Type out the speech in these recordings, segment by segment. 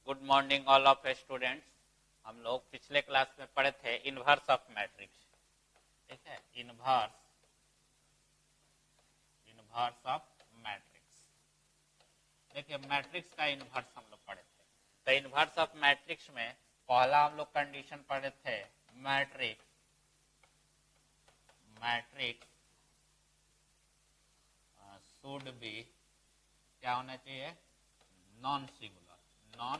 Good morning all of students. हम लोग पिछले क्लास में पढ़े थे इनवर्स ऑफ मैट्रिक्स। ठीक है, इनवर्स ऑफ मैट्रिक्स। देखिए मैट्रिक्स का इनवर्स हम लोग पढ़े थे। तो इनवर्स ऑफ मैट्रिक्स में पहला हम लोग कंडीशन पढ़े थे, मैट्रिक्स शुड बी क्या होना चाहिए, नॉन सिंगुलर होना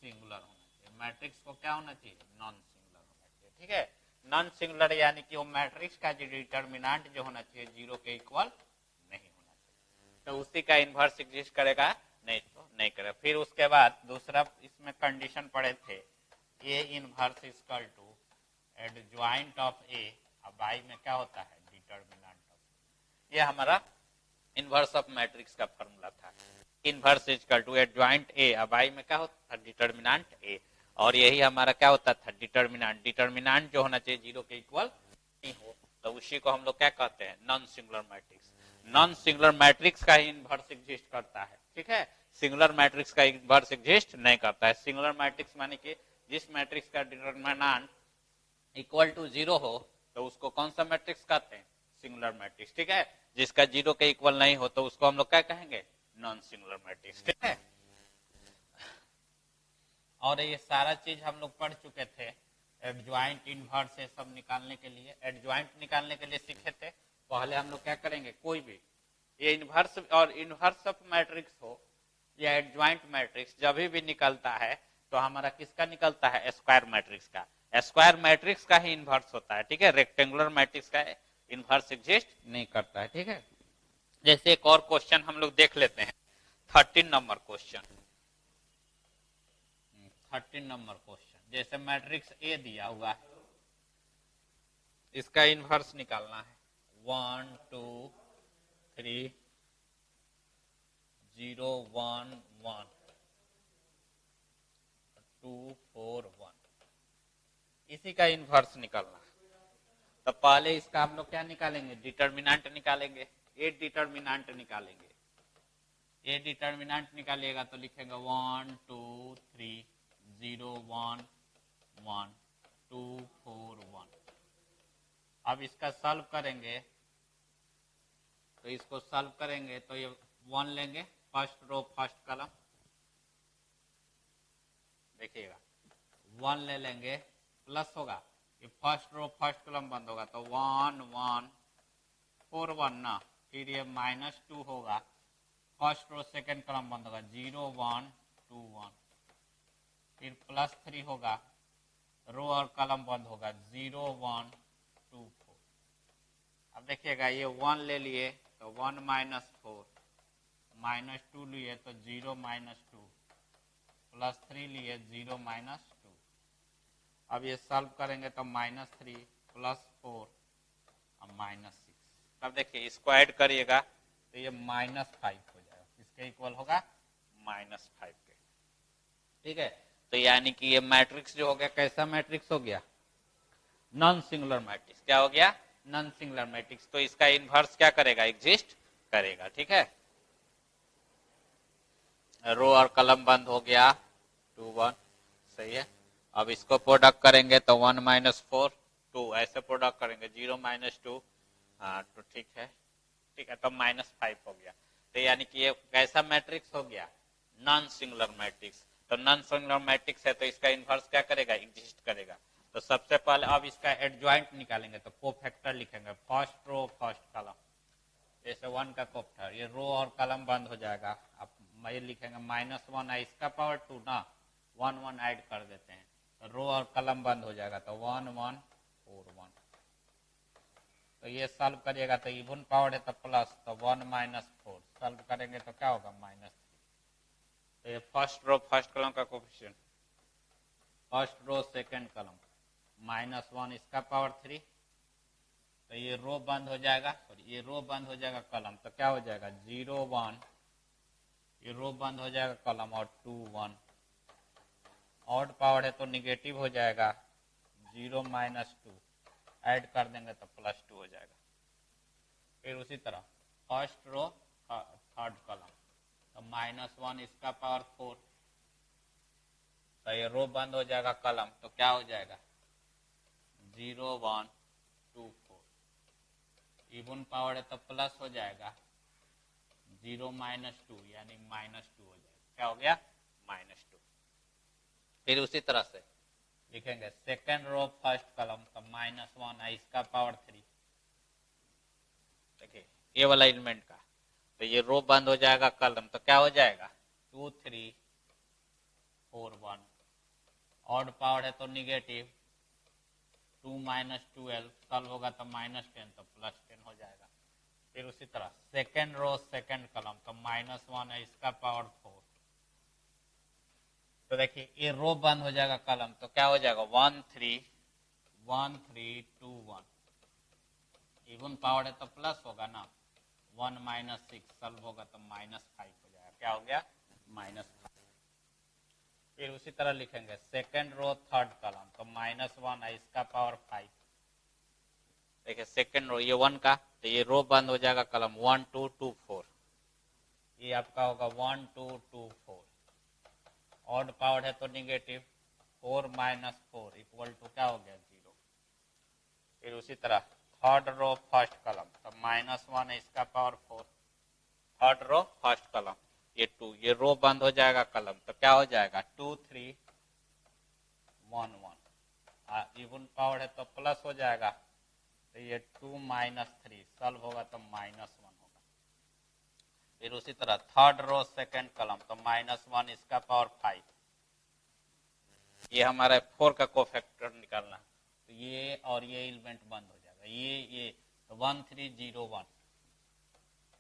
चाहिए। मैट्रिक्स को क्या होना चाहिए, नॉन सिंगुलर होना चाहिए। ठीक है, नॉन सिंगुलर यानी कि वो मैट्रिक्स का जो डिटर्मिनेंट जो होना चाहिए जीरो के इक्वल नहीं होना चाहिए। तो उसी का इनवर्स एग्जिस्ट करेगा, नहीं तो नहीं करेगा। फिर उसके बाद दूसरा इसमें कंडीशन पढ़े थे, A inverse equal to adjoint of A. अब आई में क्या होता है, डिटर्मिनेंट ऑफ। ये हमारा इनवर्स ऑफ मैट्रिक्स का फॉर्मूला था। Inverse equal to adjoint A, अब आई में क्या होता था, डिटर्मिनेंट ए। और यही हमारा क्या होता था, डिटर्मिनेंट जो होना चाहिए जीरो के इक्वल नहीं हो, तो उसी को हम लोग क्या कहते हैं, non singular matrix. Non singular matrix का ही इनवर्स एग्जिस्ट करता है। ठीक है, सिंगुलर मैट्रिक्स का इनवर्स एग्जिस्ट नहीं करता है। सिंगुलर मैट्रिक्स माने कि जिस मैट्रिक्स का डिटर्मिनेंट इक्वल टू जीरो हो तो उसको कौन सा मैट्रिक्स कहते हैं, सिंगुलर मैट्रिक्स। ठीक है, जिसका जीरो के इक्वल नहीं हो तो उसको हम लोग क्या कहेंगे, नॉन सिंगुलर मैट्रिक्स। ठीक है, और ये सारा चीज हम लोग पढ़ चुके थे। एडजॉइंट इनवर्स ये सब निकालने के लिए, एडजॉइंट निकालने के लिए सीखे थे। पहले हम लोग क्या करेंगे, कोई भी ये इनवर्स और इनवर्स ऑफ मैट्रिक्स हो या एडजॉइंट मैट्रिक्स जब भी निकलता है तो हमारा किसका निकलता है, स्क्वायर मैट्रिक्स का। स्क्वायर मैट्रिक्स का ही इनवर्स होता है। ठीक है, रेक्टेंगुलर मैट्रिक्स का इनवर्स एग्जिस्ट नहीं करता है। ठीक है, जैसे एक और क्वेश्चन हम लोग देख लेते हैं, 13 नंबर क्वेश्चन। 13 नंबर क्वेश्चन, जैसे मैट्रिक्स ए दिया हुआ है, इसका इनवर्स निकालना है। 1 2 3 0 1 1 2 4 1, इसी का इनवर्स निकालना है। तो पहले इसका हम लोग क्या निकालेंगे, डिटर्मिनेंट निकालेंगे। ए डिटर्मिनेंट निकालेंगे। ए डिटर्मिनेंट निकालिएगा तो लिखेंगे 1 2 3 0 1 1 2 4 1। अब इसका सॉल्व करेंगे तो इसको सॉल्व करेंगे तो ये 1 लेंगे, फर्स्ट रो फर्स्ट कॉलम, देखिएगा 1 ले लेंगे, प्लस होगा, ये फर्स्ट रो फर्स्ट कॉलम बंद होगा तो 1 1 4 1 ना, फिर ये -2 होगा, फर्स्ट रो सेकंड कॉलम बंद होगा, 0 1 2 1, फिर +3 होगा, रो और कॉलम बंद होगा, 0 1 2 4। अब देखिएगा ये 1 ले लिए तो 1 -4, -2 लिए तो 0 -2, +3 लिए 0 -2। अब ये सॉल्व करेंगे तो -3 +4 और -6। तब देखिए इसको ऐड करिएगा तो ये -5 हो जाएगा, इसके इक्वल होगा -5 के। ठीक है, तो यानी कि ये मैट्रिक्स जो हो गया, कैसा मैट्रिक्स हो गया, नॉन सिंगुलर मैट्रिक्स। क्या हो गया, नॉन सिंगुलर मैट्रिक्स। तो इसका इनवर्स क्या करेगा, एग्जिस्ट करेगा। ठीक है, रो और कॉलम बंद हो गया, 2 1, सही है। अब इसको प्रोडक्ट करेंगे तो 1 -4 2, ऐसे प्रोडक्ट करेंगे 0 -2, हाँ तो ठीक है। ठीक है, तो -5 हो गया। तो यानी कि ये कैसा मैट्रिक्स हो गया, नॉन सिंगुलर मैट्रिक्स। तो नॉन सिंगुलर मैट्रिक्स है तो इसका इनवर्स क्या करेगा, एग्जिस्ट करेगा। तो सबसे पहले अब इसका एडजॉइंट निकालेंगे तो कोफैक्टर लिखेंगे, फर्स्ट रो फर्स्ट कॉलम, जैसे 1 का कोफैक्टर, ये रो और कॉलम बंद हो जाएगा। अब ये लिखेंगे -1 है, इसका पावर 2 ना, 1 1 ऐड कर देते हैं तो रो और कॉलम बंद हो जाएगा तो 1 1 4 1। तो ये सॉल्व करिएगा तो इवन पावर है तो प्लस, तो 1 -4 सॉल्व करेंगे तो क्या होगा, -3। तो ये फर्स्ट रो फर्स्ट कॉलम का coefficient, first row second column, -1 इसका पावर 3, तो ये रो बंद हो जाएगा, सॉरी ये रो बंद हो जाएगा कॉलम, तो क्या हो जाएगा 0 1, ये रो बंद हो जाएगा कॉलम, और 2 1, ऑड पावर है तो निगेटिव हो जाएगा, 0 -2 ऐड कर देंगे तो +2 हो जाएगा। फिर उसी तरह फर्स्ट रो थर्ड कॉलम, तो -1 इसका पावर 4, ये रो बंद हो जाएगा कलम, तो क्या हो जाएगा 0 1 2 4। इवन पावर है तो प्लस हो जाएगा 0 -2 यानी -2 हो जाएगा। क्या हो गया -2। फिर उसी तरह से लिखेंगे सेकेंड रो फर्स्ट कलम तो -1 है, इसका पावर 3। देखिए ये वाला एलिमेंट का, तो ये रो बंद हो जाएगा कलम, तो क्या हो जाएगा 2 3 4 1। ऑड पावर है तो निगेटिव 2 -12 सॉल्व होगा तो -10 तो +10 हो जाएगा। फिर उसी तरह सेकेंड रो सेकेंड कलम तो -1 है, इसका पावर 4। तो देखिए ये रो बंद हो जाएगा कलम, तो क्या हो जाएगा 1 3 1 3 2 1। इवन पावर है तो प्लस होगा ना, 1 -6 सॉल्व होगा तो -5 हो जाएगा। क्या हो गया -5। फिर उसी तरह लिखेंगे सेकेंड रो थर्ड कलम तो -1 है, इसका पावर 5। देखिए सेकेंड रो ये 1 का, तो ये रो बंद हो जाएगा कलम 1 2 2 4। ये आपका होगा 1 2 2 4। ऑड पावर है तो निगेटिव 4 -4 इक्वल टू क्या हो गया 0। फिर उसी तरह थर्ड रो फर्स्ट कलम तो -1 है, इसका पावर 4। थर्ड रो फर्स्ट कलम ये 2, ये रो बंद हो जाएगा कलम, तो क्या हो जाएगा 2 3 1 1। इवन पावर है तो प्लस हो जाएगा, तो ये 2 -3 सॉल्व होगा तो -1 होगा। फिर उसी तरह थर्ड रो सेकंड कलम तो -1 इसका पावर 5। ये हमारा 4 का कोफैक्टर निकालना, तो ये और ये एलिमेंट बंद हो जाएगा। ये तो 1 3 0 1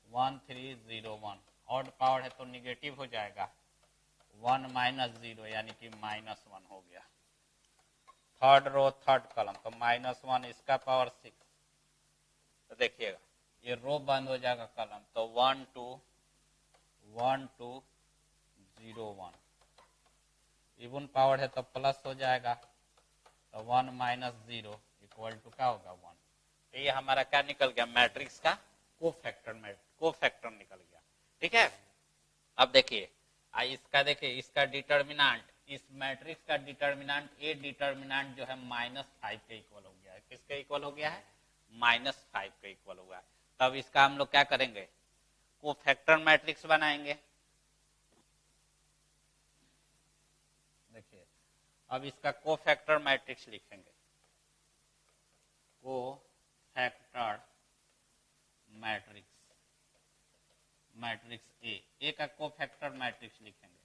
1 3 0 1। ऑड पावर है तो निगेटिव हो जाएगा 1 -0 यानी कि -1 हो गया। थर्ड रो थर्ड कलम तो -1 इसका पावर 6। तो देखिएगा ये रो बंद हो जाएगा कलम, तो 1 2 1 2 0 1। इवन पावर है तो प्लस हो जाएगा, तो 1 -0 इक्वल टू क्या होगा 1। तो ये हमारा क्या निकल गया मैट्रिक्स का कोफैक्टर निकल गया। ठीक है, अब देखिए देखिए इसका डिटर्मिनेंट, इस मैट्रिक्स का डिटर्मिनेंट ए डिटर्मिनेंट जो है -5 के इक्वल हो गया है। किसके इक्वल हो गया है -5 के इक्वल हुआ है। तब इसका हम लोग क्या करेंगे कोफैक्टर मैट्रिक्स बनाएंगे। देखिए अब इसका कोफैक्टर मैट्रिक्स लिखेंगे, कोफैक्टर मैट्रिक्स ए का कोफैक्टर मैट्रिक्स लिखेंगे।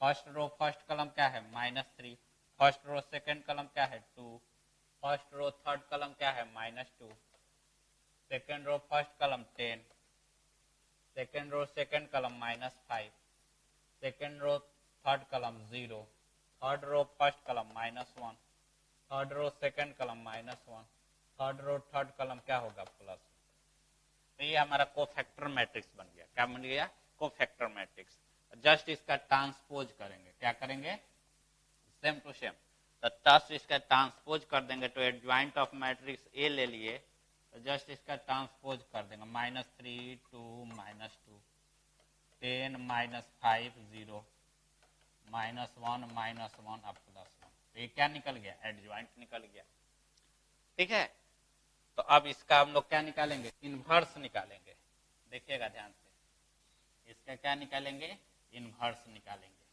फर्स्ट रो फर्स्ट कलम क्या है -3, फर्स्ट रो सेकंड कलम क्या है 2, फर्स्ट रो थर्ड कलम क्या है -2, सेकंड रो फर्स्ट कलम 10, सेकंड रो सेकंड कलम -5, सेकंड रो थर्ड कलम 0, थर्ड रो फर्स्ट कलम -1, थर्ड रो सेकंड कलम -1, थर्ड रो थर्ड कलम क्या होगा प्लस। तो ये हमारा कोफैक्टर मैट्रिक्स बन गया। क्या बन गया कोफैक्टर मैट्रिक्स। जस्ट इसका ट्रांसपोज करेंगे, क्या करेंगे सेम टू सेम, तो जस्ट इसका ट्रांसपोज कर देंगे। तो एडजॉइंट ऑफ मैट्रिक्स ए ले लिए, तो जस्ट इसका ट्रांसपोज कर देंगे -3 2 -2 10 -5 0 -1 -1 अब +1। तो ये क्या निकल गया एडजॉइंट निकल गया। ठीक है, तो अब इसका हम लोग क्या निकालेंगे इनवर्स निकालेंगे। देखिएगा ध्यान से, इसका क्या निकालेंगे इनवर्स निकालेंगे।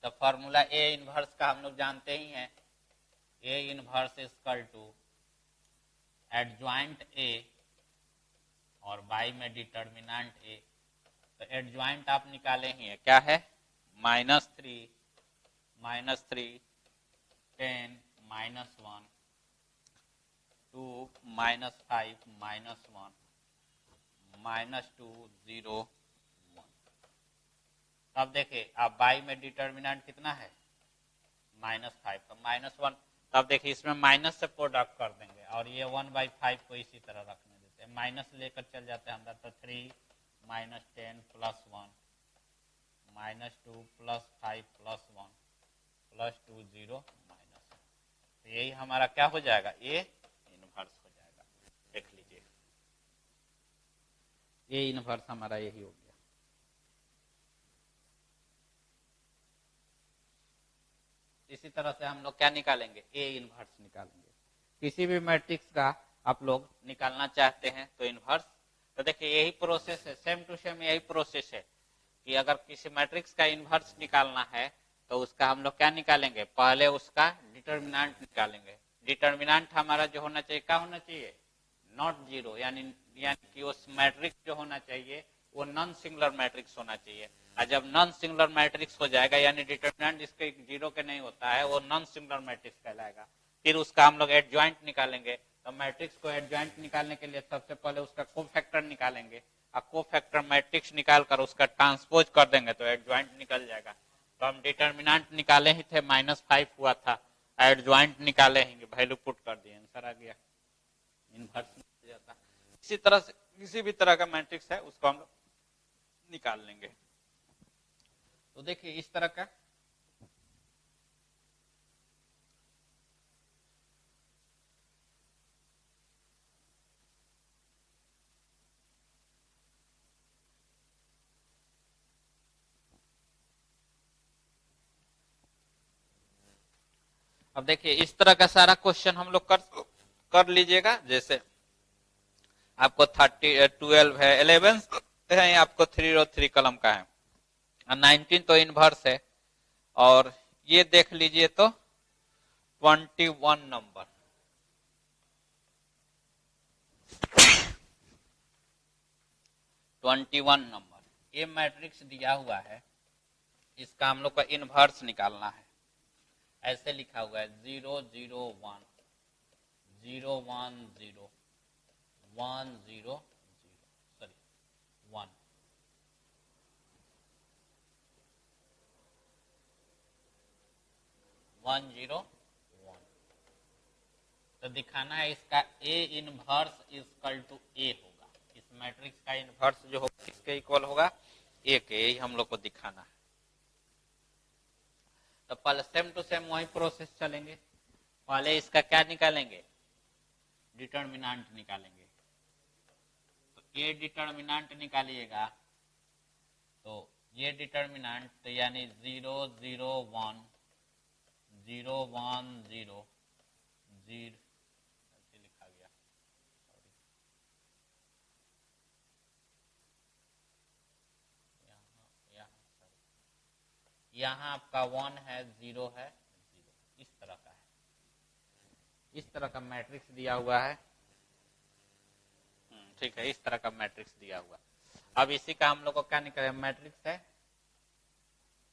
तो फॉर्मूला ए इनवर्स का हम लोग जानते ही हैं, A inverse equal to adjoint A और बाई में डिटर्मिनेंट ए। तो एडजॉइंट आप निकाले ही है, क्या है -3 10 -1 2 -5 -1 -2 0 1। अब देखिए आप बाई में डिटर्मिनेंट कितना है -5 तो -1। तब देखिए इसमें माइनस से प्रोडक्ट कर देंगे और ये 1/5 को इसी तरह रखने देते हैं, माइनस लेकर चल जाते हैं अंदर। तो 3 -10 +1 -2 +5 +1 +2 0 -1। तो यही हमारा क्या हो जाएगा ए इनवर्स हो जाएगा। देख लीजिए ए इनवर्स हमारा यही हो गया। इसी तरह से हम लोग क्या निकालेंगे, ए इनवर्स निकालेंगे। किसी भी मैट्रिक्स का आप लोग निकालना चाहते हैं तो इनवर्स, तो देखिए यही प्रोसेस है, सेम टू सेम यही प्रोसेस है कि अगर किसी मैट्रिक्स का इनवर्स निकालना है तो उसका हम लोग क्या निकालेंगे, पहले उसका डिटर्मिनेंट निकालेंगे। डिटर्मिनेंट हमारा जो होना चाहिए क्या होना चाहिए, नॉट जीरो, यानी कि उस मैट्रिक्स जो होना चाहिए वो नॉन सिंगुलर मैट्रिक्स होना चाहिए। और जब नॉन सिंगुलर मैट्रिक्स हो जाएगा यानी डिटर्मिनेंट जिसके जीरो के नहीं होता है वो नॉन सिंगुलर मैट्रिक्स कहलाएगा। फिर उसका हम लोग एडजॉइंट निकालेंगे। तो मैट्रिक्स को एडजॉइंट निकालने के लिए सबसे पहले उसका कोफैक्टर निकालेंगे, और कोफैक्टर मैट्रिक्स निकालकर उसका ट्रांसपोज कर देंगे तो एडजॉइंट निकल जाएगा। तो हम डिटर्मिनेंट निकाले ही थे, -5 हुआ था, एडजॉइंट निकाले ही, वैल्यू पुट कर दिए, आंसर आ गया, इनवर्स जाता। इसी तरह से किसी भी तरह का मैट्रिक्स है उसको हम निकाल लेंगे। तो देखिए इस तरह का अब देखिए इस तरह का सारा क्वेश्चन हम लोग कर लीजिएगा। जैसे आपको 30 12 है, 11 है, आपको 3 रो 3 कलम का है, 19 तो इनवर्स है, और ये देख लीजिए तो 21 नंबर, 21 नंबर ये मैट्रिक्स दिया हुआ है, इसका हम लोग का इनवर्स निकालना है। ऐसे लिखा हुआ है 0 0 1 0 1 0 1 0 सॉरी 1 1 0 1। तो दिखाना है इसका ए इनवर्स इक्वल टू ए होगा। इस मैट्रिक्स का इनवर्स जो होगा किसके इक्वल होगा, ए के, यही हम लोग को दिखाना है। तो पहले सेम टू सेम वही प्रोसेस चलेंगे। पहले इसका क्या निकालेंगे, डिटर्मिनेंट निकालेंगे। तो ये डिटर्मिनेंट निकालिएगा, तो ये डिटर्मिनेंट तो यानी 0 0 1 0 1 0 0 लिखा गया, यहाँ आपका 1 है, 0 है, 0, इस तरह का है, इस तरह का मैट्रिक्स दिया हुआ है। ठीक है, इस तरह का मैट्रिक्स दिया हुआ। अब इसी का हम लोग को क्या निकालना, मैट्रिक्स है,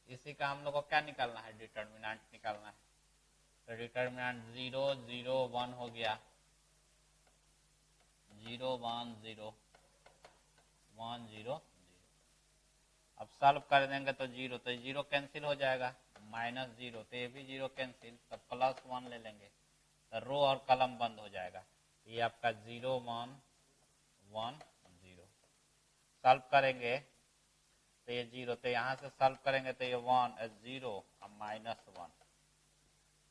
इसी का हम लोग को क्या निकालना है, डिटर्मिनेंट निकालना है। तो डिटर्मिनेंट 0 0 1 हो गया, 0 1 0 1 0 0। अब सॉल्व कर देंगे तो 0, तो 0 कैंसिल हो जाएगा, -0 तो ये भी 0 कैंसिल, तो +1 ले लेंगे, तो रो और कलम बंद हो जाएगा। ये आपका 0 1 1 0। सॉल्व करेंगे तो ये 0, तो यहाँ से सॉल्व करेंगे तो ये 1 0 और -1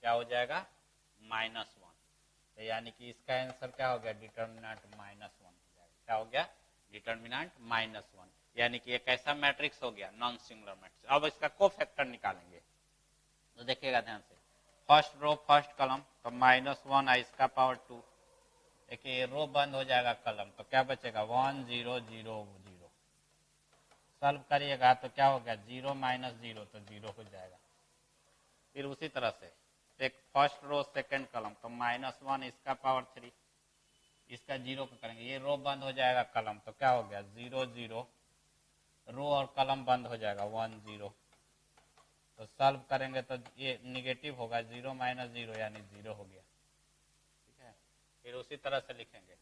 क्या हो जाएगा, -1। तो यानी कि इसका आंसर क्या हो गया, डिटर्मिनेंट -1 हो जाएगा। क्या हो गया, डिटर्मिनेंट -1, यानी कि एक ऐसा मैट्रिक्स हो गया नॉन सिंगुलर मैट्रिक्स। अब इसका कोफैक्टर निकालेंगे, तो देखिएगा ध्यान से, फर्स्ट रो फर्स्ट कलम, तो -1 है, इसका पावर 2, देखिए रो बंद हो जाएगा कलम, तो क्या बचेगा 1 0 0 0। सॉल्व करिएगा तो क्या हो गया, 0 -0 तो 0 हो जाएगा। फिर उसी तरह से एक फर्स्ट रो सेकंड कलम, तो -1 इसका पावर 3, इसका 0 को करेंगे, ये रो बंद हो जाएगा कलम, तो क्या हो गया 0 0, रो और कलम बंद हो जाएगा 1 0। तो सॉल्व करेंगे तो ये निगेटिव होगा, 0 -0 यानी 0 हो गया। ठीक है, फिर उसी तरह से लिखेंगे,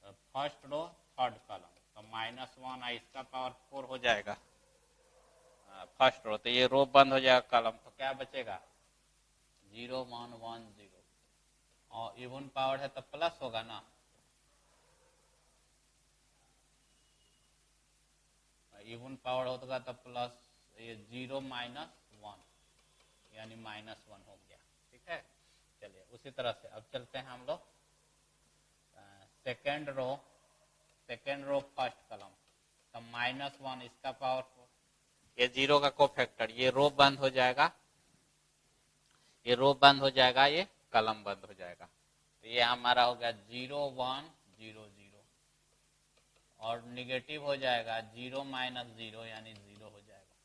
तो फर्स्ट रो थर्ड कलम, तो -1 है, इसका पावर 4 हो जाएगा फर्स्ट रो, तो ये रो बंद हो जाएगा कलम, तो क्या बचेगा 0 1 1 0, और इवन पावर है तो प्लस होगा ना, इवन पावर होगा तो प्लस, ये 0 -1 यानी -1 हो गया। ठीक है, चलिए उसी तरह से अब चलते हैं हम लोग सेकेंड रो फर्स्ट कलम, तो -1 इसका पावर 4, ये 0 का कोफैक्टर, ये रो बंद हो जाएगा ये रो बंद हो जाएगा, ये कलम बंद हो जाएगा। तो ये हमारा हो गया 0 1 0 0 और निगेटिव हो जाएगा 0 माइनस 0 यानी 0 हो जाएगा।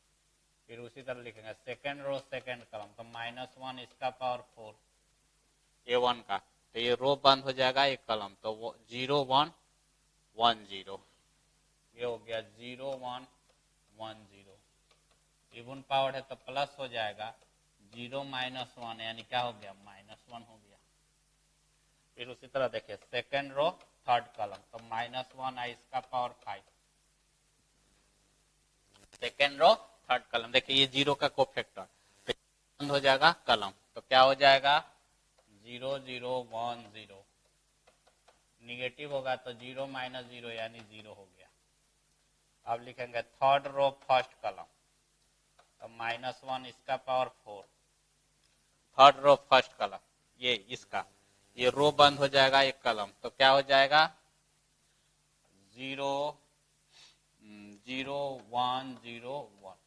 फिर उसी तरह लिखेंगे सेकेंड रो सेकेंड कलम, तो -1 इसका पावर 4 A1 का, तो ये रो बंद हो जाएगा, एक कलम, तो 0 1 1 0, ये हो गया 0 1 1 0। इवन पावर है तो प्लस हो जाएगा 0 -1 यानी क्या हो गया -1 हो गया। फिर उसी तरह देखिए सेकेंड रो थर्ड कलम, तो -1 है इसका पावर 5, सेकेंड रो थर्ड कलम, देखिए ये 0 का कोफैक्टर, तो बंद हो जाएगा कलम, तो क्या हो जाएगा 0 0 1 0, निगेटिव होगा तो 0 -0 यानी 0 हो गया। अब लिखेंगे थर्ड रो फर्स्ट कलम, तो -1 इसका पावर 4, थर्ड रो फर्स्ट कलम, ये इसका, ये रो बंद हो जाएगा एक कलम, तो क्या हो जाएगा 0 0 1 0 1,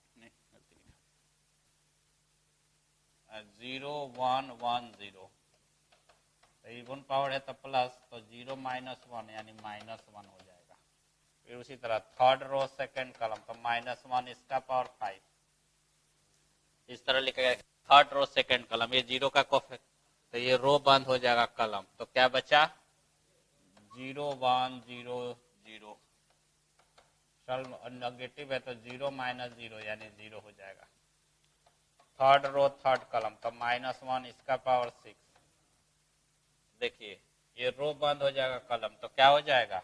0 1 1 0, इवन पावर है तो प्लस, तो 0 -1 यानी -1 हो जाएगा। फिर उसी तरह थर्ड रो सेकंड कलम, तो -1 इसका पावर 5, इस तरह लिखेगा थर्ड रो सेकंड कलम, ये 0 का कोफैक्टर, तो ये रो बंद हो जाएगा कलम, तो क्या बचा 0 1 0 0, नेगेटिव है तो 0 -0 यानी 0 हो जाएगा। थर्ड रो थर्ड कलम, तो -1 इसका पावर 6, देखिए ये रो बंद हो जाएगा कलम, तो क्या हो जाएगा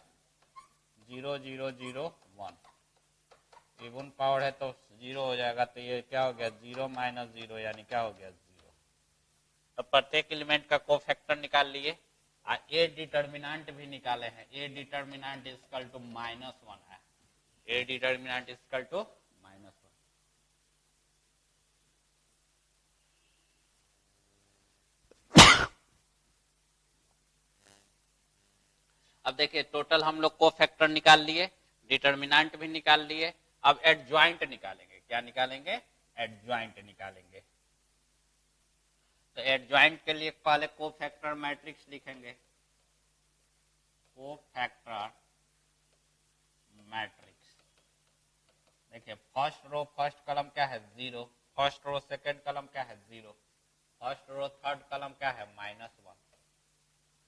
0 0 0 1, इवन पावर है तो 0 हो जाएगा, तो ये क्या हो गया 0 -0 यानी क्या हो गया 0। तो प्रत्येक एलिमेंट का कोफैक्टर निकाल लिए, ए डिटर्मिनेंट भी निकाले हैं, ए डिटर्मिनेंट इक्वल टू -1 है, ए डिटर्मिनेंट इक्वल टू -1। अब देखिए टोटल हम लोग कोफैक्टर निकाल लिए, डिटर्मिनेंट भी निकाल लिए, अब एडजॉइंट निकालेंगे। क्या निकालेंगे? एडजॉइंट निकालेंगे। तो एडजॉइंट के लिए पहले कोफैक्टर मैट्रिक्स लिखेंगे, कोफैक्टर मैट्रिक्स। देखिए फर्स्ट रो फर्स्ट कलम क्या है 0, फर्स्ट रो सेकंड कलम क्या है 0, फर्स्ट रो थर्ड कलम क्या है -1।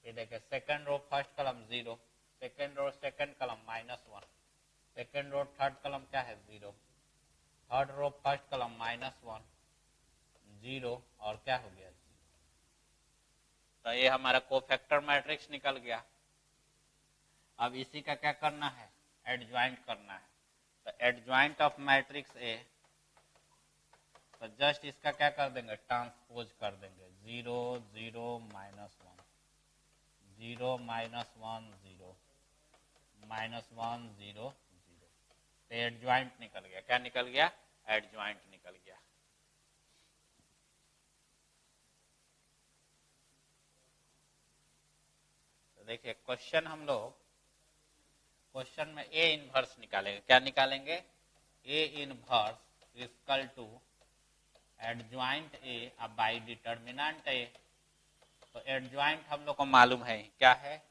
ये देखिए सेकंड रो फर्स्ट कलम 0, सेकंड रो सेकंड कलम -1, सेकंड रो थर्ड कलम क्या है 0, थर्ड रो फर्स्ट कलम -1 0 और क्या हो गया 0। तो ये हमारा कोफैक्टर मैट्रिक्स निकल गया। अब इसी का क्या करना है? एडजॉइंट करना है। तो एडजॉइंट ऑफ मैट्रिक्स ए, तो जस्ट इसका क्या कर देंगे? ट्रांसपोज कर देंगे 0 0 -1 0 -1 0 -1 0 0। तो एडजॉइंट निकल गया। क्या निकल गया? एडजॉइंट निकल गया। तो देखिए क्वेश्चन हम लोग, क्वेश्चन में ए इनवर्स निकालेंगे। क्या निकालेंगे? A inverse equal to adjoint A by determinant A. तो एडजॉइंट हम लोग को मालूम है क्या है,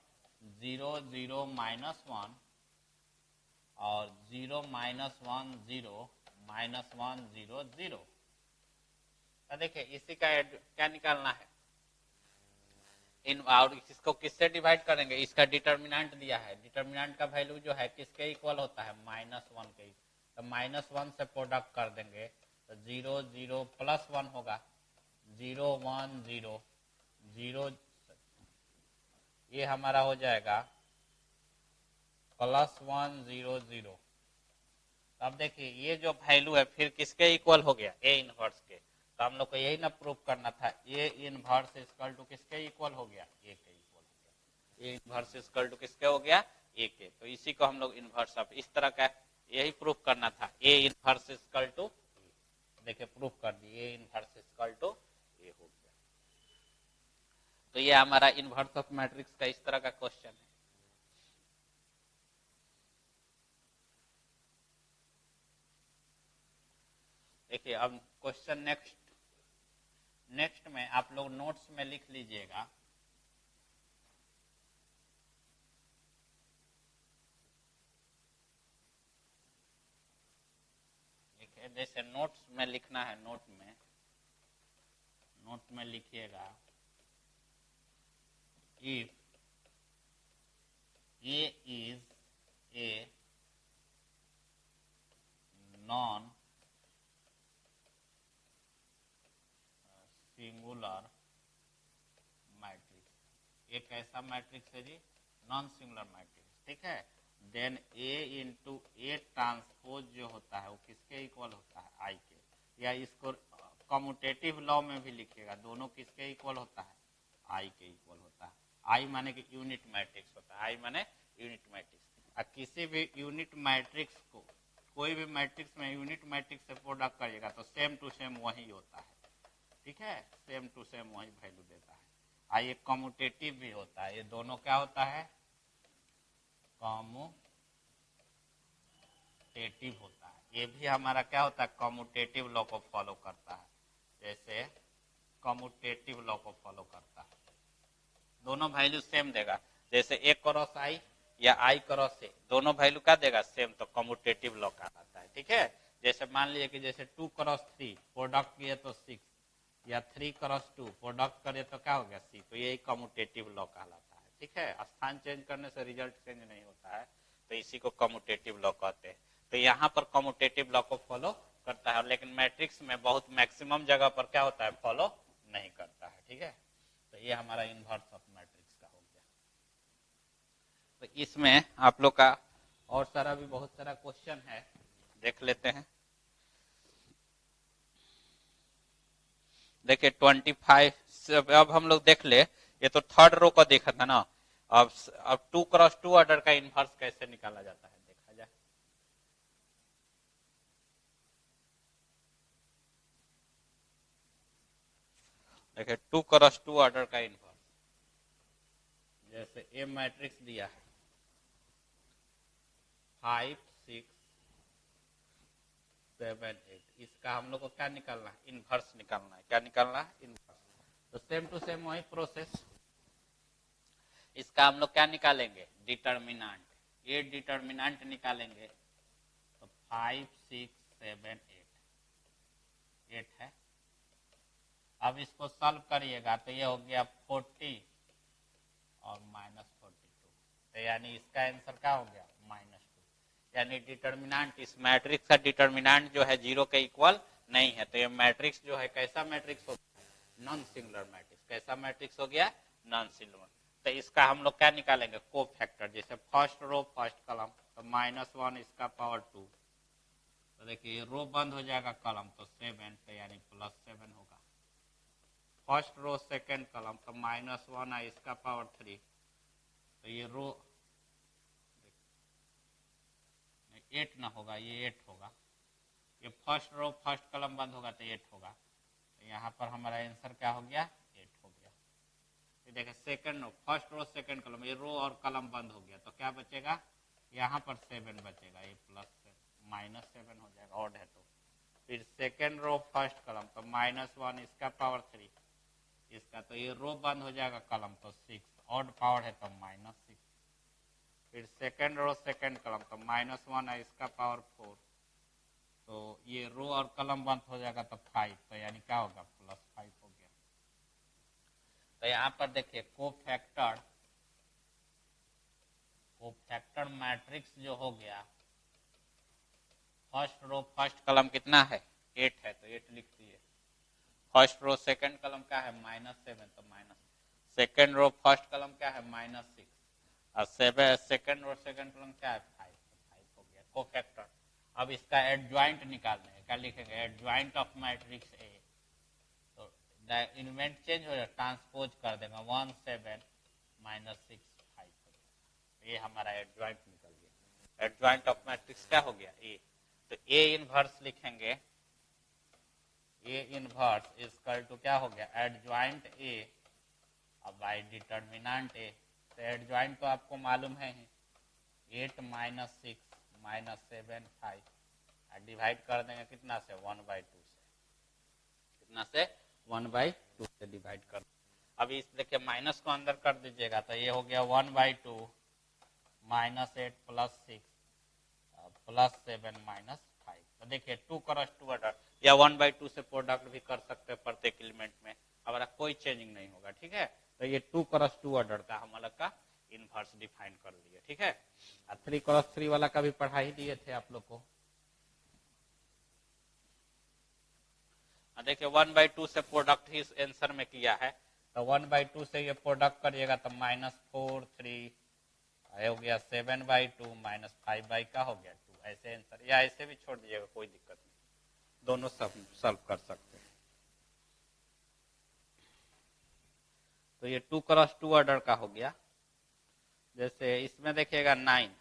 0 0 -1 और 0 -1 0 -1 0 0। तो देखिए इसी का क्या निकालना है, इन और इसको किससे डिवाइड करेंगे? इसका डिटर्मिनेंट दिया है, डिटर्मिनेंट का वैल्यू जो है किसके इक्वल होता है? -1 के। तो -1 से प्रोडक्ट कर देंगे तो 0 0 +1 होगा, 0 1 0 0, ये हमारा हो जाएगा +1 0 0। अब देखिए ये जो वैल्यू है फिर किसके इक्वल हो गया? ए इनवर्स के। तो हम लोग को यही ना प्रूफ करना था, ए इनवर्स इक्वल टू किसके इक्वल हो गया? ए के इक्वल हो गया। ए इनवर्स इक्वल टू किसके हो गया? ए के। तो इसी को हम लोग इनवर्स ऑफ इस तरह का यही प्रूफ करना था, ए इनवर्स इक्वल टू, देखिए प्रूफ कर दिए, ए इनवर्स इक्वल टू ए हो गया। तो ये हमारा इनवर्स ऑफ मैट्रिक्स का इस तरह का क्वेश्चन है। देखिए अब क्वेश्चन नेक्स्ट, नेक्स्ट में आप लोग नोट्स में लिख लीजिएगा, जैसे नोट्स में लिखना है, नोट में लिखिएगा if A is a non singular matrix, एक ऐसा मैट्रिक्स है जी नॉन सिंगुलर मैट्रिक्स, ठीक है, then A into A transpose जो होता है वो किसके इक्वल होता है, आई के, या इसको कम्यूटेटिव लॉ में भी लिखिएगा, दोनों किसके इक्वल होता है, आई के इक्वल होता है। आई माने कि यूनिट मैट्रिक्स होता है, आई माने यूनिट मैट्रिक्स। और किसी भी यूनिट मैट्रिक्स को, कोई भी मैट्रिक्स में यूनिट मैट्रिक्स से प्रोडक्ट करिएगा तो सेम टू सेम वही होता है, ठीक है, सेम टू सेम वही वैल्यू देता है। आई एक कम्यूटेटिव भी होता है, ये दोनों क्या होता है, कम्यूटेटिव होता है, ये भी हमारा क्या होता है, कम्यूटेटिव लॉ को फॉलो करता है, जैसे कम्यूटेटिव लॉ को फॉलो करता है, दोनों वैल्यू सेम देगा, जैसे ए क्रॉस आई या आई क्रॉस ए, दोनों वैल्यू क्या देगा, सेम, तो कम्यूटेटिव लॉ का आता है, ठीक है। जैसे मान लीजिए कि जैसे 2 क्रॉस 3 प्रोडक्ट किए तो 6, या 3 क्रॉस 2 प्रोडक्ट करे तो क्या हो गया, सी, तो यही कम्यूटेटिव लॉ कहलाता है, ठीक है। स्थान चेंज करने से रिजल्ट चेंज नहीं होता है, तो इसी को कम्यूटेटिव लॉ कहते हैं। तो यहाँ पर कम्यूटेटिव लॉ को फॉलो करता है, लेकिन मैट्रिक्स में बहुत मैक्सिमम जगह पर क्या होता है, फॉलो नहीं करता है, ठीक है। तो ये हमारा इनवर्स ऑफ मैट्रिक्स का हो गया। तो इसमें आप लोग का और सारा भी बहुत सारा क्वेश्चन है, देख लेते हैं। देखिए 25, अब हम लोग देख ले, ये तो थर्ड रो को देखा था ना, अब 2 क्रॉस 2 ऑर्डर का इनवर्स कैसे निकाला जाता है देखा जाए। देखिए 2 क्रॉस 2 ऑर्डर का इनवर्स, जैसे ए मैट्रिक्स दिया है 5 6 7 8, इसका हम लोग को क्या निकालना है, इनवर्स निकालना है, क्या निकालना है, इनवर्स। तो सेम टू सेम वही प्रोसेस, इसका हम लोग क्या निकालेंगे, डिटर्मिनेंट, ये डिटर्मिनेंट निकालेंगे, तो 5 6 7 8 है। अब इसको सॉल्व करिएगा तो ये हो गया 40 और -42, तो यानी इसका आंसर क्या हो गया, -2, यानी डिटर्मिनेंट, इस मैट्रिक्स का डिटर्मिनेंट जो है 0 के इक्वल नहीं है, तो ये मैट्रिक्स जो है कैसा मैट्रिक्स हो गया, नॉन सिंगुलर मैट्रिक्स। कैसा मैट्रिक्स हो गया, नॉन सिंगुलर। तो इसका हम लोग क्या निकालेंगे, को फैक्टर, जैसे फर्स्ट रो फर्स्ट कलम, तो -1 इसका पावर 2, तो देखिए रो बंद हो जाएगा कलम, तो 7, तो यानी +7 होगा। फर्स्ट रो सेकेंड कलम, तो -1 है इसका पावर 3, तो ये रो 8 ना होगा, ये 8 होगा, ये फर्स्ट रो फर्स्ट कलम बंद होगा तो 8 होगा, तो यहाँ पर हमारा आंसर क्या हो गया, 8 हो गया। तो देखिए second row first row second column, ये रो और कलम बंद हो गया, तो क्या बचेगा, यहाँ पर 7 बचेगा, ये -7 हो जाएगा, ऑड है तो। फिर सेकंड रो फर्स्ट कलम, तो -1 इसका पावर 3 इसका, तो ये रो बंद हो जाएगा कलम, तो 6, ऑड पावर है तो -6। फिर सेकंड रो सेकंड कलम, तो -1 है इसका पावर 4, तो ये रो और कलम बंद हो जाएगा तो 5, तो यानी क्या होगा, +5 हो गया। तो यहाँ पर देखिए कोफैक्टर मैट्रिक्स जो हो गया, फर्स्ट रो फर्स्ट कलम कितना है, 8 है, तो 8 लिख दिए। फर्स्ट रो सेकंड कलम क्या है, -7, तो माइनस। सेकंड रो फर्स्ट कलम क्या है, -6, और सेकंड रो सेकंड कलम क्या है, 5, तो 5 हो गया कोफैक्टर। अब इसका एडजॉइंट निकालने है, क्या लिखेंगे, एडजॉइंट ऑफ मैट्रिक्स ए, तो इन्वेंट चेंज हो जाए, ट्रांसपोज कर देगा, 1 7 -6 5 हो जाएगा, ये हमारा एडजॉइंट निकल गया। एडजॉइंट ऑफ मैट्रिक्स क्या हो गया, ए, तो ए इनवर्स लिखेंगे, ए इनवर्स इक्वल टू क्या हो गया, एडजॉइंट ए अब बाय डिटर्मिनेंट ए, तो एडजॉइंट तो आपको मालूम है ही, 8 -6 -7 5, डिवाइड कर देंगे कितना से, 1/2 से, कितना से, 1/2 से डिवाइड कर। अभी इस देखिए माइनस को अंदर कर दीजिएगा तो ये हो गया 1/2 -8 + 6 + 7 - 5। तो देखिए 2 क्रॉस 2 ऑर्डर या 1/2 से प्रोडक्ट भी कर सकते हैं प्रत्येक एलिमेंट में, हमारा कोई चेंजिंग नहीं होगा। ठीक है, तो ये 2 क्रॉस 2 ऑर्डर का हम लोग का इनवर्स डिफाइन कर दिए। ठीक है, 3 क्रॉस 3 वाला का भी पढ़ा ही दिए थे आप लोग को। देखिए 1/2 से प्रोडक्ट ही आंसर में किया है, तो 1/2 से ये प्रोडक्ट करिएगा तो -4 3 हो गया 7/2 -5 का हो गया 2, ऐसे आंसर, या ऐसे भी छोड़ दीजिएगा कोई दिक्कत नहीं, दोनों सब सॉल्व कर सकते हैं। तो ये 2 क्रॉस 2 ऑर्डर का हो गया। जैसे इसमें देखिएगा 9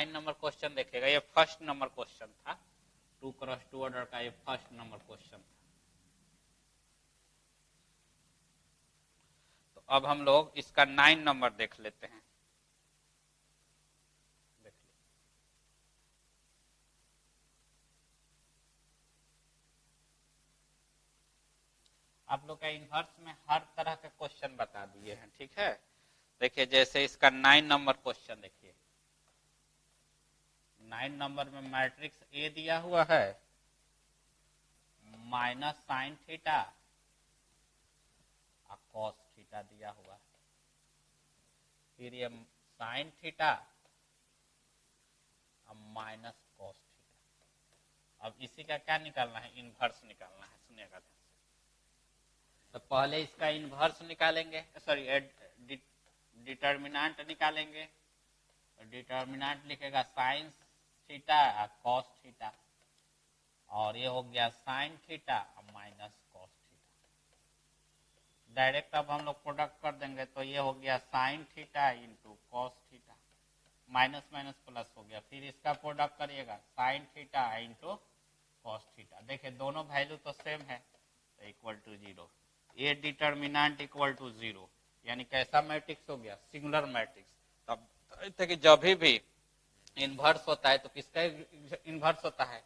नंबर क्वेश्चन देखिएगा, ये फर्स्ट नंबर क्वेश्चन था, 2 क्रॉस 2 ऑर्डर का ये फर्स्ट नंबर क्वेश्चन था। तो अब हम लोग इसका 9 नंबर देख लेते हैं। आप लोग का इनवर्स में हर तरह के क्वेश्चन बता दिए हैं। ठीक है, देखिए जैसे इसका 9 नंबर क्वेश्चन देखिए, 9 नंबर में मैट्रिक्स ए दिया हुआ है -sin थीटा और cos थीटा दिया हुआ है, फिर ये sin थीटा और -cos थीटा। अब इसी का क्या निकालना है, इनवर्स निकालना है, सुनिएगा ध्यान से। तो पहले इसका इनवर्स निकालेंगे, सॉरी डिटर्मिनेंट निकालेंगे। डिटर्मिनेंट लिखेगा sin थीटा और cos थीटा, और ये हो गया sin थीटा और -cos थीटा। डायरेक्ट अब हम लोग प्रोडक्ट कर देंगे तो ये हो गया sin theta into cos theta, minus minus plus हो गया, फिर इसका प्रोडक्ट करिएगा sin theta into cos theta. देखिए दोनों वैल्यू तो सेम है तो इक्वल टू 0, ये डिटर्मिनेंट इक्वल टू 0, यानी कैसा मैट्रिक्स हो गया, सिंगुलर मैट्रिक्स। तब कि जब भी इनवर्स होता है तो किसका इनवर्स होता है,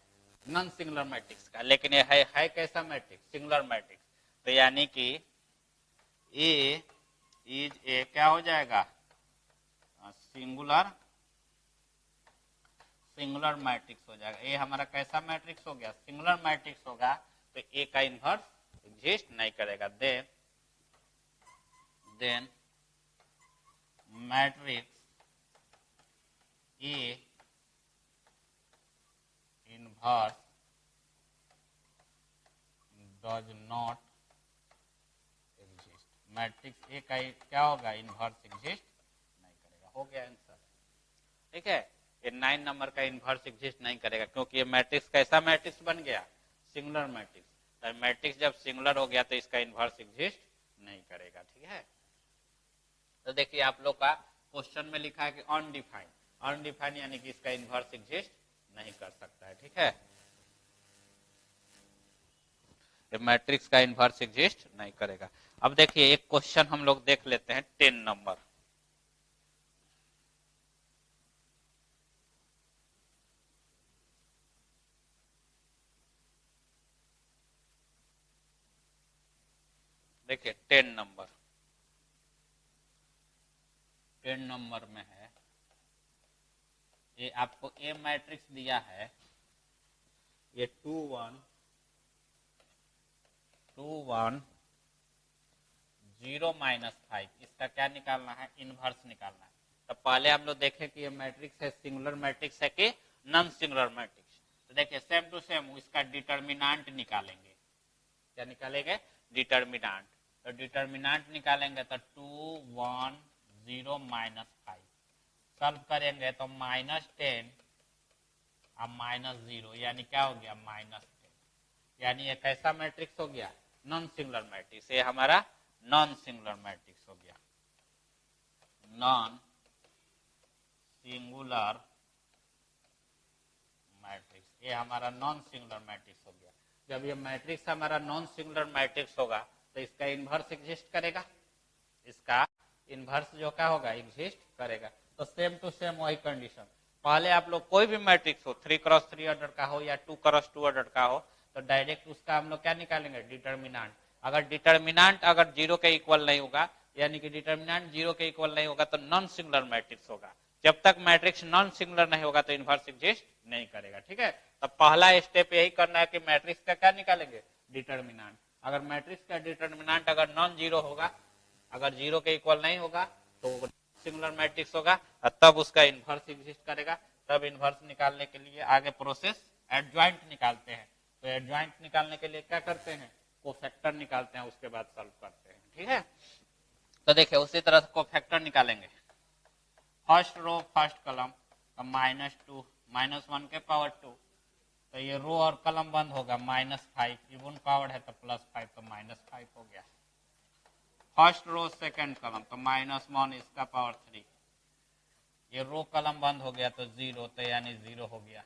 नॉन सिंगुलर मैट्रिक्स का, लेकिन ये है कैसा मैट्रिक्स, सिंगुलर मैट्रिक्स। तो यानी कि ए इज ए क्या हो जाएगा, सिंगुलर मैट्रिक्स हो जाएगा। ए हमारा कैसा मैट्रिक्स हो गया, सिंगुलर मैट्रिक्स होगा, तो ए का इनवर्स एग्जिस्ट नहीं करेगा। Then matrix A inverse does not exist, matrix A का क्या होगा, इनवर्स एग्जिस्ट नहीं करेगा। हो गया आंसर। ठीक है, ये 9 नंबर का इनवर्स एग्जिस्ट नहीं करेगा, क्योंकि ये मैट्रिक्स कैसा मैट्रिक्स बन गया, सिंगुलर मैट्रिक्स। तो मैट्रिक्स जब सिंगुलर हो गया तो इसका इनवर्स एग्जिस्ट नहीं करेगा। ठीक है, तो देखिए आप लोग का क्वेश्चन में लिखा है कि अनडिफाइंड, अनडिफाइंड यानी कि इसका इनवर्स एग्जिस्ट नहीं कर सकता है। ठीक है, मैट्रिक्स का इनवर्स एग्जिस्ट नहीं करेगा। अब देखिए एक क्वेश्चन हम लोग देख लेते हैं 10 नंबर। देखिए 10 नंबर में है, ये आपको ए मैट्रिक्स दिया है, ये 2 1 0 -5, इसका क्या निकालना है, इनवर्स निकालना है। तो पहले हम लोग देखें कि ये मैट्रिक्स है सिंगुलर मैट्रिक्स है कि नॉन सिंगुलर मैट्रिक्स। तो देखिए सेम टू सेम इसका डिटर्मिनेंट निकालेंगे। क्या निकालेंगे, डिटर्मिनेंट। तो डिटर्मिनेंट निकालेंगे तो 2 1 0 -5, सॉल्व करेंगे तो -10 और -0, यानी क्या हो गया, -10, यानी ये कैसा मैट्रिक्स हो गया, नॉन सिंगुलर मैट्रिक्स। ये हमारा नॉन सिंगुलर मैट्रिक्स हो गया, नॉन सिंगुलर मैट्रिक्स। ये हमारा नॉन सिंगुलर मैट्रिक्स हो गया। जब ये मैट्रिक्स हमारा नॉन सिंगुलर मैट्रिक्स होगा तो इसका इनवर्स एग्जिस्ट करेगा, इसका इनवर्स जो क्या होगा, एग्जिस्ट करेगा। तो सेम टू सेम वही कंडीशन, पहले आप लोग कोई भी मैट्रिक्स हो, 3 क्रॉस 3 ऑर्डर का हो या 2 क्रॉस 2 ऑर्डर का हो, तो डायरेक्ट उसका हम लोग क्या निकालेंगे, डिटर्मिनेंट। अगर डिटर्मिनेंट अगर 0 के इक्वल नहीं होगा, यानी कि डिटर्मिनेंट 0 के इक्वल नहीं होगा, तो नॉन सिंगुलर मैट्रिक्स होगा। जब तक मैट्रिक्स नॉन सिंगुलर नहीं होगा तो इनवर्स एग्जिस्ट नहीं करेगा। ठीक है, तो पहला स्टेप यही करना है कि मैट्रिक्स का क्या निकालेंगे, डिटर्मिनेंट। अगर मैट्रिक्स का डिटर्मिनेंट अगर नॉन जीरो होगा, अगर 0 के इक्वल नहीं होगा तो सिंगुलर मैट्रिक्स होगा, और तब उसका इनवर्स एग्जिस्ट करेगा। तब इनवर्स निकालने के लिए आगे प्रोसेस एडजॉइंट निकालते हैं। तो एडजॉइंट निकालने के लिए क्या करते हैं, कोफैक्टर निकालते हैं, उसके बाद सॉल्व करते हैं। ठीक है, तो देखिए उसी तरह से कोफैक्टर निकालेंगे। फर्स्ट रो फर्स्ट कलम -2 -1 के पावर 2, तो ये रो और कलम बंद होगा, -5 इवन पावर है तो +5, तो -5 हो गया। फर्स्ट रो सेकंड कलम तो -1 इसका पावर 3, ये रो कलम बंद हो गया तो 0, तो यानी 0 हो गया।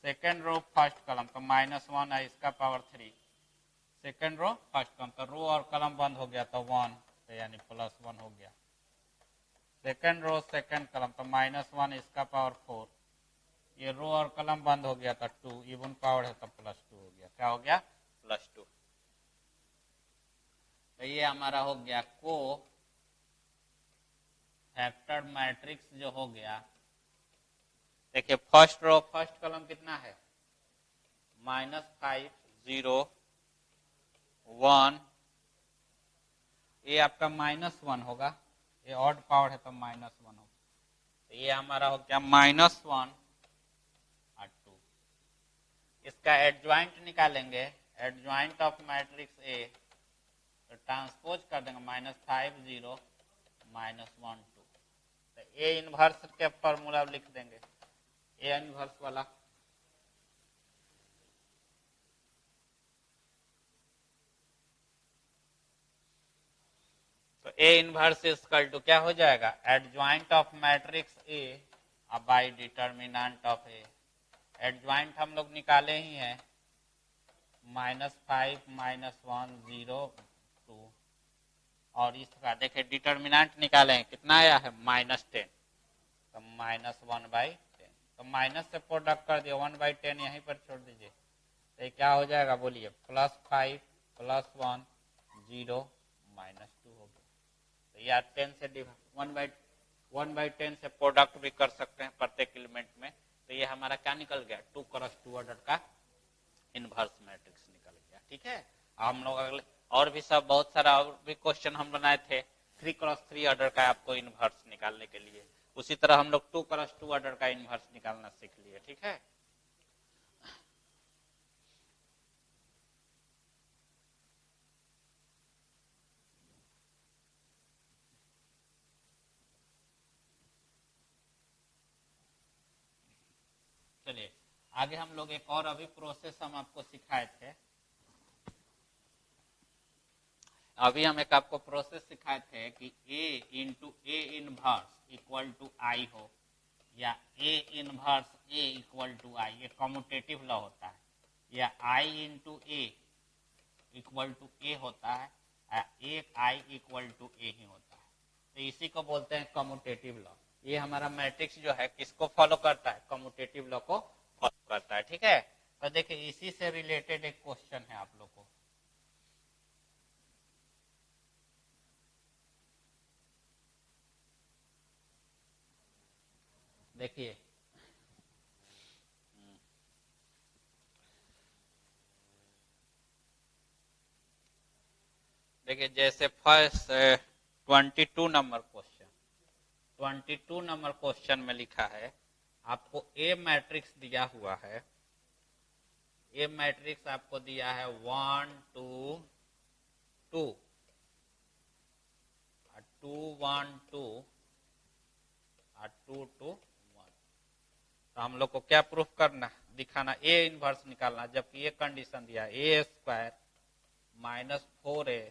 सेकंड रो फर्स्ट कलम तो -1 है इसका पावर 3, सेकंड रो फर्स्ट कलम, तो रो और कलम बंद हो गया तो 1, तो यानी +1 हो गया। सेकंड रो सेकंड कलम तो -1 इसका पावर 4, ये रो और कलम बंद हो गया तो 2 इवन पावर है तो +2 हो गया। क्या हो गया, +2। तो ये हमारा हो गया को फैक्टर मैट्रिक्स जो हो गया। देखिए फर्स्ट रो फर्स्ट कलम कितना है, -5 0 1, ये आपका -1 होगा, ये ऑड पावर है तो -1 होगा। तो ये हमारा हो गया -1 और 2। इसका एडजॉइंट निकालेंगे, एडजॉइंट ऑफ मैट्रिक्स ए, तो ट्रांसपोज कर देंगे -5 0 -1 2, तो ए इनवर्स के फॉर्मूला लिख देंगे, ए इनवर्स वाला। तो ए इनवर्स इक्वल टू क्या हो जाएगा, adjoint of matrix A bye determinant of A. Adjoint हम लोग निकाले ही हैं, -5 -1 0 2, और इसका देखिए डिटर्मिनेंट निकाले हैं, कितना आया है, -10, तो -1/10, तो माइनस से प्रोडक्ट कर दिया, 1/10 यहीं पर छोड़ दीजिए, तो क्या हो जाएगा बोलिए, +5 +1 0 -2 हो गया। तो यार 10 से 1/10 से प्रोडक्ट भी कर सकते हैं प्रत्येक एलिमेंट में। तो ये हमारा क्या निकल गया, 2x2 ऑर्डर का इनवर्स मैट्रिक्स निकल गया। ठीक है, हम लोग अगले और भी सब बहुत सारा और भी क्वेश्चन हम बनाए थे 3x3 ऑर्डर का आपको इनवर्स निकालने के लिए। उसी तरह हम लोग 2x2 ऑर्डर का इनवर्स निकालना सीख लिए। ठीक है, चलिए आगे हम लोग एक और अभी प्रोसेस हम आपको सिखाए थे। अभी हम एक आपको प्रोसेस सिखाए थे कि A into A inverse equal to I हो, या A inverse A equal to I, ये कम्यूटेटिव लॉ होता है, या I into A equal to A होता है, एक I इक्वल टू ए ही होता है। तो इसी को बोलते हैं कम्यूटेटिव लॉ। ये हमारा मैट्रिक्स जो है किसको फॉलो करता है, कम्यूटेटिव लॉ को फॉलो करता है। ठीक है, तो देखिए इसी से रिलेटेड एक क्वेश्चन है आप लोग को। देखिए देखिए जैसे first 22 number question, 22 number question में लिखा है आपको ए मैट्रिक्स दिया हुआ है, ए मैट्रिक्स आपको दिया है 1 2 2 2 1 2 और 2 2 1। तो हम लोग को क्या प्रूफ करना, दिखाना, ए इनवर्स निकालना, जबकि ये कंडीशन दिया A² -4A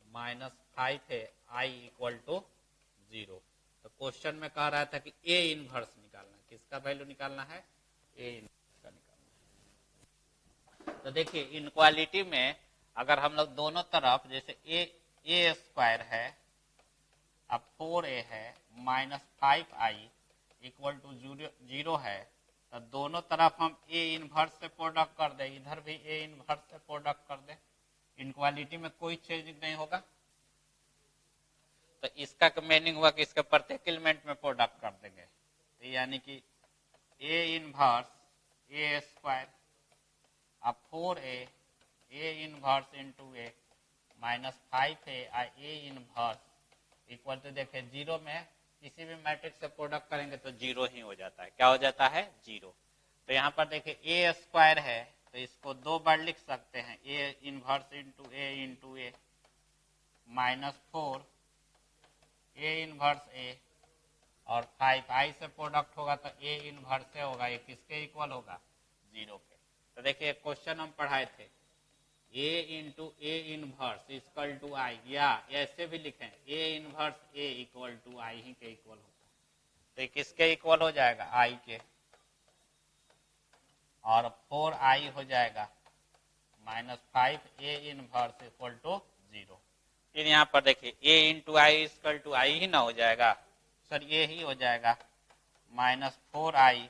-5 है आई इक्वल टू 0। तो क्वेश्चन में कह रहा था कि ए इनवर्स निकालना, किसका वैल्यू निकालना है, ए इनवर्स का निकालना है। तो देखिए इनक्वालिटी में अगर हम लोग दोनों तरफ, जैसे A² है अब 4A है -5i इक्वल टू 0 है, तो दोनों तरफ हम ए इनवर्स से प्रोडक्ट कर दे, इधर भी ए इनवर्स से प्रोडक्ट कर दे, इनक्वालिटी में कोई चेंज नहीं होगा। तो इसका मीनिंग हुआ कि इसके प्रत्येक एलिमेंट में प्रोडक्ट कर देंगे, तो यानी कि ए इनवर्स ए स्क्वायर अब 4a inverse into A minus 5a A inverse equal to देखिए जीरो में किसी भी मैट्रिक्स से प्रोडक्ट करेंगे तो जीरो ही हो जाता है। क्या हो जाता है? जीरो। तो यहाँ पर देखिए ए स्क्वायर है तो इसको दो बार लिख सकते हैं, A inverse into A minus 4 A inverse A और 5 आई से प्रोडक्ट होगा तो ए इनवर्स से होगा, ये किसके इक्वल होगा? जीरो के। तो देखिए क्वेश्चन हम पढ़ाए थे A into A inverse equal to I, या ऐसे भी लिखें A inverse A equal to I ही के इक्वल होता है। तो किसके इक्वल हो जाएगा? आई के। और 4 आई हो जाएगा minus 5 A inverse equal to zero. फिर यहाँ पर देखिए A into I equal to I ही ना हो जाएगा, सर ये ही हो जाएगा माइनस 4 आई,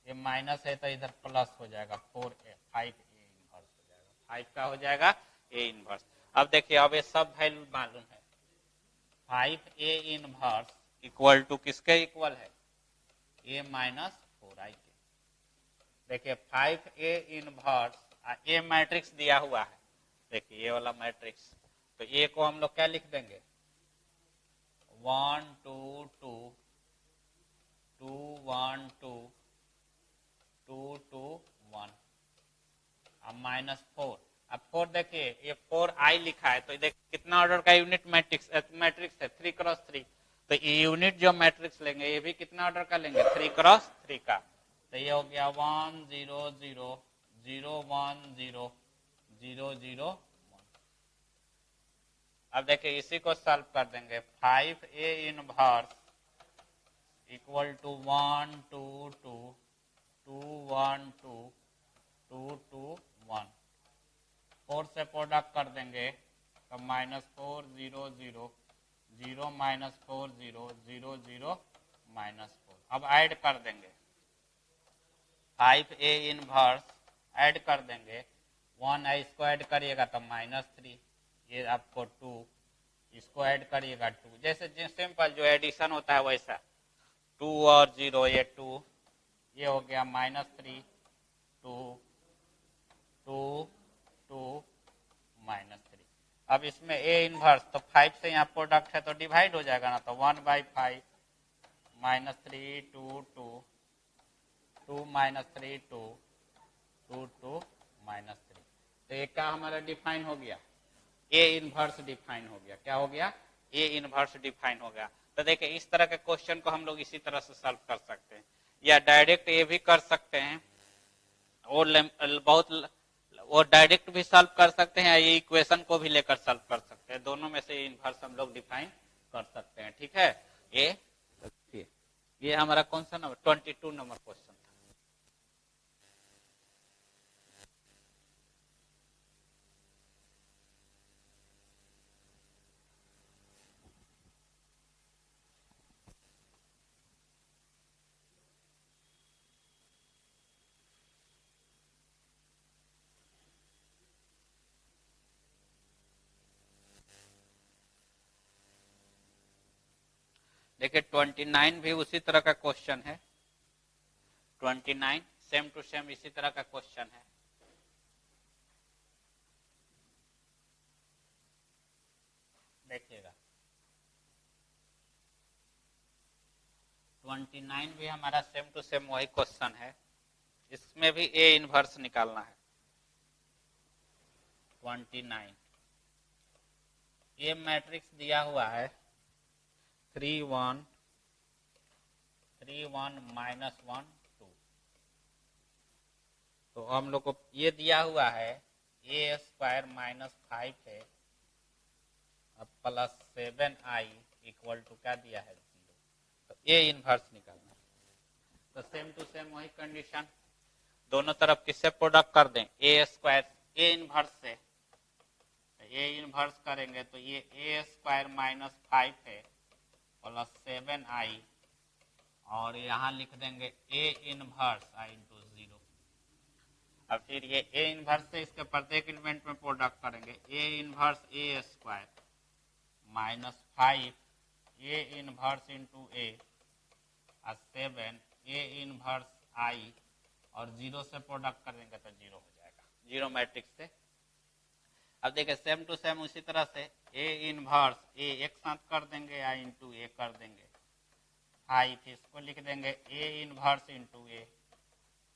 ये माइनस है तो इधर प्लस हो जाएगा 4 ए 5 ए इनवर्स हो जाएगा, 5 का हो जाएगा ए इनवर्स। अब देखिए अब ये सब वैल्यू मालूम है, 5 ए इनवर्स इक्वल टू किसके इक्वल है? ए माइनस 4 आई के। देखिए 5 ए इनवर्स ए मैट्रिक्स दिया हुआ है, देखिए ये वाला मैट्रिक्स, तो ए को हम लोग क्या लिख देंगे? 1 2 2 2 1 2 2 2 1 अब माइनस 4। अब 4 देखिए ये 4 आई लिखा है तो देखिए कितना ऑर्डर का यूनिट मैट्रिक्स है 3 क्रॉस 3, तो ये यूनिट जो मैट्रिक्स लेंगे ये भी कितना ऑर्डर का लेंगे? 3 क्रॉस 3 का। तो ये हो गया 1 0 0 0 1 0 0 0 1। अब देखिए इसी को सॉल्व कर देंगे, 5 ए इनवर्स इक्वल टू 1 2 2 2 1 2 2 2 1। 4 से प्रोडक्ट कर देंगे तो माइनस 4 0 0 0 माइनस 4 0 0 0 माइनस 4। अब ऐड कर देंगे 5 ए इनवर्स ऐड कर देंगे, 1 आई इसको ऐड करिएगा तो माइनस 3, ये आपको 2, इसको ऐड करिएगा 2, जैसे सिंपल जो एडिशन होता है वैसा 2 और 0 ये 2, ये हो गया माइनस 3 2 2 2 माइनस 3। अब इसमें ए इनवर्स तो 5 से यहाँ प्रोडक्ट है तो डिवाइड हो जाएगा ना, तो 1/5 माइनस 3 2 2 2 माइनस 3 2 2 2 माइनस 3। तो एक का हमारा डिफाइन हो गया, ए इनवर्स डिफाइन हो गया। क्या हो गया? ए इनवर्स डिफाइन हो गया। तो देखिए इस तरह के क्वेश्चन को हम लोग इसी तरह से सॉल्व कर सकते हैं, या डायरेक्ट ये भी कर सकते हैं और वो डायरेक्ट भी सॉल्व कर सकते हैं, ये इक्वेशन को भी लेकर सॉल्व कर सकते हैं। दोनों में से इनवर्स हम लोग डिफाइन कर सकते हैं। ठीक है, ये हमारा कौन सा नंबर? 22 नंबर क्वेश्चन था। देखिए 29 भी उसी तरह का क्वेश्चन है, 29 सेम टू सेम इसी तरह का क्वेश्चन है। देखिएगा 29 भी हमारा सेम टू सेम वही क्वेश्चन है, इसमें भी ए इनवर्स निकालना है। 29 ये मैट्रिक्स दिया हुआ है 3 1 3 1 माइनस 1 2, तो हम लोग को ये दिया हुआ है ए स्क्वायर माइनस 5 है अब प्लस 7 आई इक्वल टू क्या दिया है? 0। तो ए इनवर्स निकालना है, तो सेम टू सेम वही कंडीशन, दोनों तरफ किससे प्रोडक्ट कर दें? ए स्क्वायर ए इनवर्स से, ए इनवर्स करेंगे तो ये ए स्क्वायर माइनस 5 है प्लस 7 आई और यहाँ लिख देंगे ए इनवर्स आई इंटू 0। अब फिर ये ए इनवर्स से इसके प्रत्येक एलिमेंट में प्रोडक्ट करेंगे, A inverse A square minus 5 A inverse into A और 7 ए इनवर्स आई और 0 से प्रोडक्ट करेंगे तो 0 हो जाएगा, 0 मैट्रिक्स से। अब देखिए सेम टू सेम उसी तरह से ए इनवर्स ए एक साथ कर देंगे, आई इंटू ए कर देंगे, 5 इसको लिख देंगे ए इनवर्स इंटू ए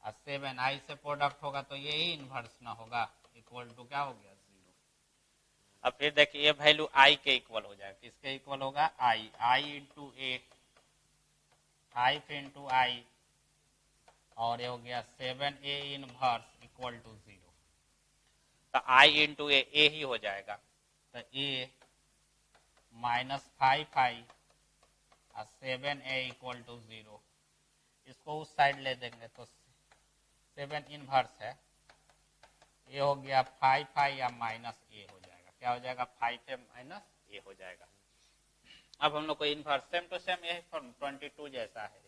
और 7 आई से प्रोडक्ट होगा तो ये ही इनवर्स ना होगा, इक्वल टू क्या हो गया 0। अब फिर देखिए ये वैल्यू आई के इक्वल हो जाएगा, किसके इक्वल होगा आई, आई इंटू ए 5 इंटू आई और ये हो गया 7 ए इनवर्स इक्वल टू 0। तो आई इंटू ए ही हो जाएगा, तो ए माइनस 5 आई और 7 ए इक्वल टू 0। इसको उस साइड ले देंगे तो 7 इनवर्स है, ये हो गया 5 आई या माइनस ए हो जाएगा, क्या हो जाएगा 5 ए माइनस ए हो जाएगा। अब हम लोग को इनवर्स सेम टू सेम यही फॉर्म 22 जैसा है।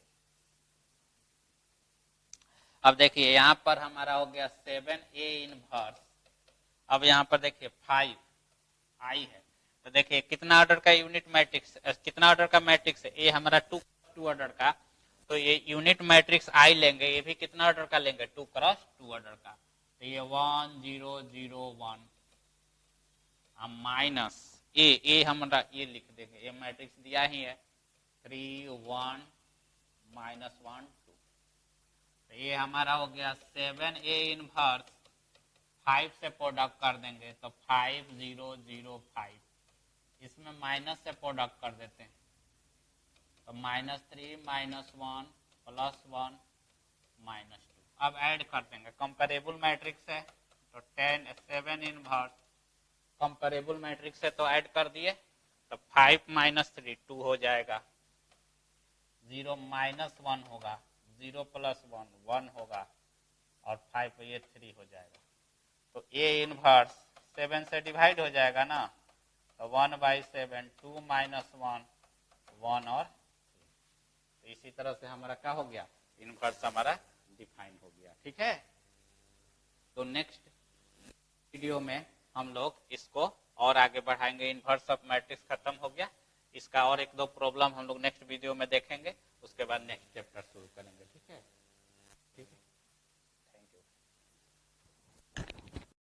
अब देखिए यहाँ पर हमारा हो गया 7 ए इनवर्स, अब यहाँ पर देखिए 5 आई है, तो देखिए कितना ऑर्डर का यूनिट मैट्रिक्स, कितना ऑर्डर का मैट्रिक्स है, ए हमारा 2 ऑर्डर का, तो ये यूनिट मैट्रिक्स आई लेंगे, ये भी कितना ऑर्डर का लेंगे 2 क्रॉस 2 ऑर्डर का, तो ये 1 0 0 1 माइनस ए हमारा ये लिख देंगे, ये मैट्रिक्स दिया ही है 3 1 माइनस 1 2, तो ये हमारा हो गया 7 ए इनवर्स 5 से प्रोडक्ट कर देंगे तो 5 0 0 5, इसमें माइनस से प्रोडक्ट कर देते हैं तो -3 -1 +1 -2। अब ऐड कर देंगे, कंपेरेबल मैट्रिक्स है तो 10 7 इनवर्स कंपेरेबल मैट्रिक्स है तो ऐड कर दिए तो 5 -3 2 हो जाएगा, 0 -1 होगा, 0 +1 1 होगा और 5 ये 3 हो जाएगा। तो ए इनवर्स 7 से डिवाइड हो जाएगा ना, तो 1/7 2 - 1 1 और 3, तो इसी तरह से हमारा क्या हो गया इनवर्स हमारा डिफाइन हो गया। ठीक है, तो नेक्स्ट वीडियो में हम लोग इसको और आगे बढ़ाएंगे। इनवर्स ऑफ मैट्रिक्स खत्म हो गया, इसका और 1-2 प्रॉब्लम हम लोग नेक्स्ट वीडियो में देखेंगे, उसके बाद नेक्स्ट चैप्टर शुरू करेंगे।